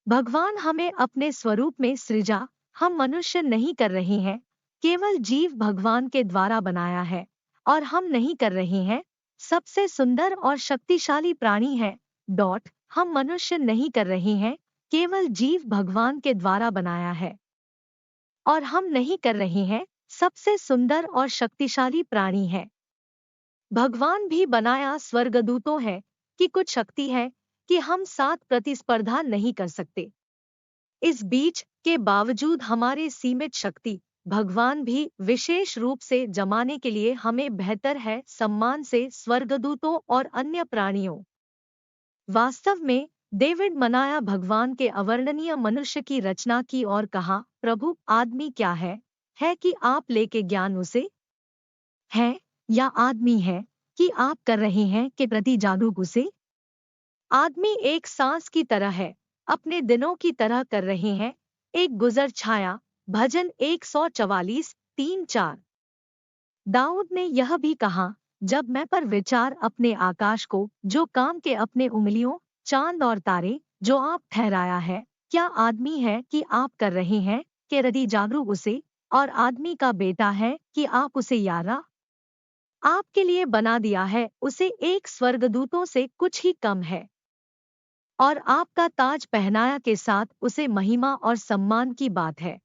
भगवान हमें अपने स्वरूप में सृजा, हम मनुष्य नहीं कर रहे हैं, केवल जीव भगवान के द्वारा बनाया है और हम नहीं कर रहे हैं। सबसे सुंदर और शक्तिशाली प्राणी है। हम मनुष्य नहीं कर रहे हैं, केवल जीव भगवान के द्वारा बनाया है और हम नहीं कर रहे हैं। सबसे सुंदर और शक्तिशाली प्राणी है। भगवान भी बनाया स्वर्गदूतों है कि कुछ शक्ति है कि हम साथ प्रतिस्पर्धा नहीं कर सकते। इस बीच के बावजूद हमारे सीमित शक्ति, भगवान भी विशेष रूप से जमाने के लिए हमें बेहतर है सम्मान से स्वर्गदूतों और अन्य प्राणियों। वास्तव में डेविड मनाया भगवान के अवर्णनीय मनुष्य की रचना की और कहा, प्रभु आदमी क्या है कि आप लेके ज्ञान उसे है, या आदमी है कि आप कर रहे हैं के प्रति जागरूक उसे। आदमी एक सांस की तरह है, अपने दिनों की तरह कर रहे हैं, एक गुजर छाया। भजन 144:3-4। दाऊद ने यह भी कहा, जब मैं पर विचार अपने आकाश को, जो काम के अपने उंगलियों, चांद और तारे जो आप ठहराया है, क्या आदमी है कि आप कर रहे हैं के रति जागरूक उसे, और आदमी का बेटा है कि आप उसे यारा आपके लिए बना दिया है। उसे एक स्वर्गदूतों से कुछ ही कम है और आपका ताज पहनाया के साथ उसे महिमा और सम्मान की बात है।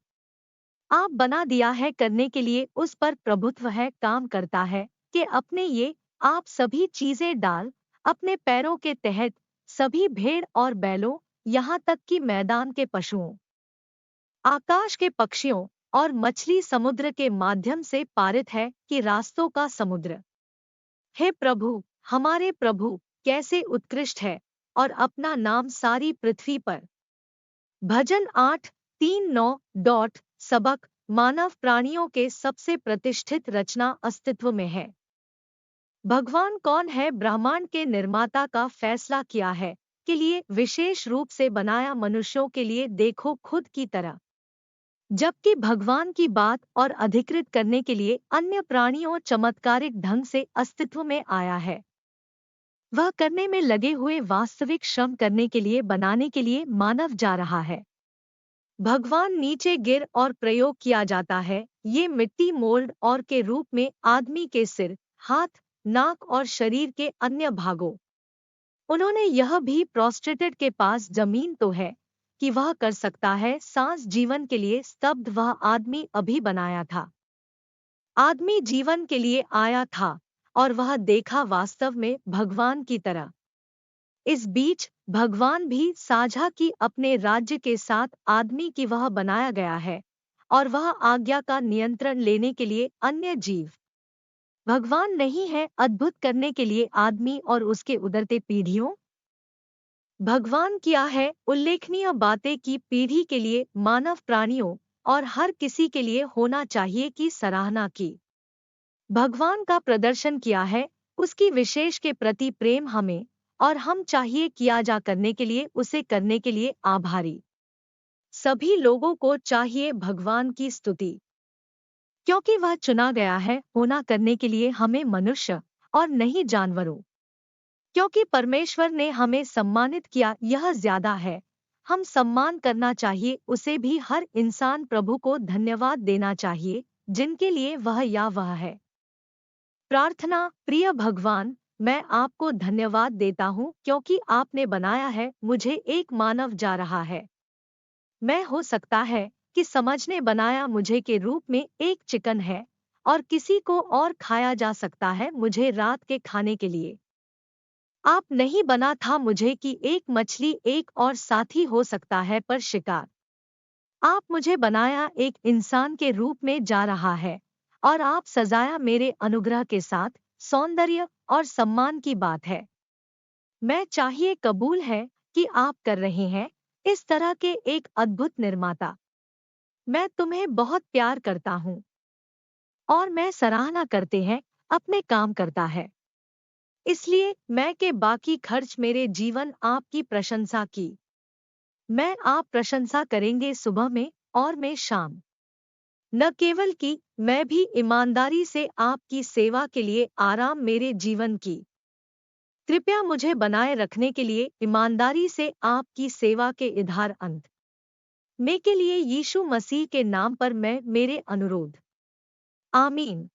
आप बना दिया है करने के लिए, उस पर प्रभुत्व है, काम करता है कि अपने ये आप सभी चीजें डाल अपने पैरों के तहत, सभी भेड़ और बैलों, यहाँ तक कि मैदान के पशुओं, आकाश के पक्षियों और मछली समुद्र के माध्यम से पारित है कि रास्तों का समुद्र। हे प्रभु, हमारे प्रभु कैसे उत्कृष्ट है और अपना नाम सारी पृथ्वी पर। भजन 8:3-9। सबक, मानव प्राणियों के सबसे प्रतिष्ठित रचना अस्तित्व में है। भगवान कौन है? ब्रह्मांड के निर्माता का फैसला किया है के लिए विशेष रूप से बनाया मनुष्यों के लिए, देखो खुद की तरह। जबकि भगवान की बात और अधिकृत करने के लिए अन्य प्राणियों चमत्कारिक ढंग से अस्तित्व में आया है। वह करने में लगे हुए वास्तविक श्रम करने के लिए बनाने के लिए मानव जा रहा है। भगवान नीचे गिर और प्रयोग किया जाता है, ये मिट्टी मोल्ड और के रूप में आदमी के सिर, हाथ, नाक और शरीर के अन्य भागों। उन्होंने यह भी प्रोस्टेटेड के पास जमीन तो है कि वह कर सकता है सांस जीवन के लिए स्तब्ध। वह आदमी अभी बनाया था, आदमी जीवन के लिए आया था और वह देखा वास्तव में भगवान की तरह। इस बीच भगवान भी साझा की अपने राज्य के साथ आदमी की वह बनाया गया है और वह आज्ञा का नियंत्रण लेने के लिए अन्य जीव। भगवान नहीं है अद्भुत करने के लिए आदमी और उसके उदरते पीढ़ियों। भगवान किया है उल्लेखनीय बातें की पीढ़ी के लिए, मानव प्राणियों और हर किसी के लिए होना चाहिए की सराहना की। भगवान का प्रदर्शन किया है उसकी विशेष के प्रति प्रेम हमें और हम चाहिए किया जा करने के लिए, उसे करने के लिए आभारी। सभी लोगों को चाहिए भगवान की स्तुति, क्योंकि वह चुना गया है होना करने के लिए हमें मनुष्य और नहीं जानवरों। क्योंकि परमेश्वर ने हमें सम्मानित किया, यह ज्यादा है, हम सम्मान करना चाहिए उसे भी। हर इंसान प्रभु को धन्यवाद देना चाहिए जिनके लिए वह या वह है। प्रार्थना, प्रिय भगवान, मैं आपको धन्यवाद देता हूँ क्योंकि आपने बनाया है मुझे एक मानव जा रहा है। मैं हो सकता है कि समझने बनाया मुझे के रूप में एक चिकन है और किसी को और खाया जा सकता है मुझे रात के खाने के लिए। आप नहीं बना था मुझे कि एक मछली एक और साथी हो सकता है पर शिकार। आप मुझे बनाया एक इंसान के रूप में जा रहा है और आप सजाया मेरे अनुग्रह के साथ, सौंदर्य और सम्मान की बात है। मैं चाहिए कबूल है कि आप कर रहे हैं इस तरह के एक अद्भुत निर्माता। मैं तुम्हें बहुत प्यार करता हूँ और मैं सराहना करते हैं अपने काम करता है। इसलिए मैं के बाकी खर्च मेरे जीवन आपकी प्रशंसा की। मैं आप प्रशंसा करेंगे सुबह में और मैं शाम। न केवल कि मैं भी ईमानदारी से आपकी सेवा के लिए आराम मेरे जीवन की कृपया मुझे बनाए रखने के लिए ईमानदारी से आपकी सेवा के इधार अंत में के लिए यीशु मसीह के नाम पर मैं मेरे अनुरोध। आमीन।